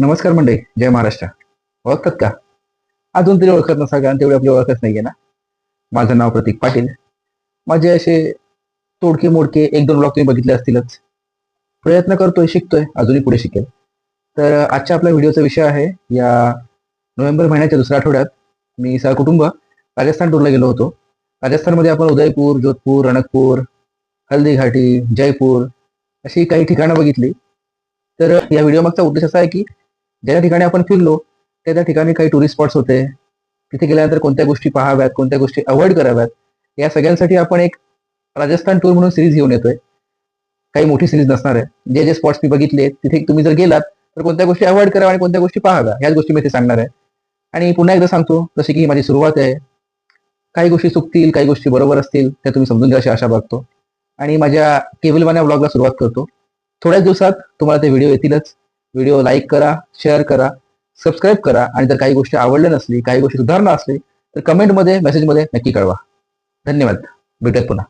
नमस्कार मंडळी, जय महाराष्ट्र. ओळखतात का? अजून तरी ओळखत नसाल, कारण तेवढी आपली ओळखच नाहीये ना. माझं नाव प्रतीक पाटील. माझे असे तोडके मोडके एक दोन ब्लॉग तुम्ही बघितले असतीलच. प्रयत्न करतोय, शिकतोय, अजूनही पुढे शिकेल. तर आजच्या आपल्या व्हिडिओचा विषय आहे, या नोव्हेंबर महिन्याच्या दुसऱ्या आठवड्यात मी सहकुटुंब राजस्थान टूरला गेलो होतो. राजस्थानमध्ये आपण उदयपूर, जोधपूर, रणकपूर, हल्दीघाटी, जयपूर अशी काही ठिकाणं बघितली. तर या व्हिडिओ मागचा उद्देश असा आहे की ज्या ठिकाणी आपण फिरलो त्या ठिकाणी काही टुरिस्ट स्पॉट्स होते, तिथे गेल्यानंतर कोणत्या गोष्टी पाहाव्यात, कोणत्या गोष्टी अवॉइड कराव्यात, या सगळ्यांसाठी आपण एक राजस्थान टूर म्हणून सिरीज घेऊन येतोय. काही मोठी सिरीज नसणार आहे. जे जे स्पॉट्स मी बघितले तिथे तुम्ही जर गेलात तर कोणत्या गोष्टी अवॉइड कराव्या आणि कोणत्या गोष्टी पाहाव्या, ह्याच गोष्टी मी इथे सांगणार आहे. आणि पुन्हा एकदा सांगतो, जशी की ही माझी सुरुवात आहे. काही गोष्टी चुकतील, काही गोष्टी बरोबर असतील, त्या तुम्ही समजून घ्या अशी आशा बाळगतो. आणि माझ्या केबलवाण्या ब्लॉगला सुरुवात करतो. थोड्याच दिवसात तुम्हाला ते व्हिडिओ येतीलच. व्हिडिओ लाईक करा, शेअर करा, सबस्क्राईब करा, आणि जर काही गोष्टी आवडल्या नसली, काही गोष्टी सुधारणा असली तर कमेंटमध्ये, मेसेजमध्ये नक्की कळवा. धन्यवाद. भेटूयात पुन्हा.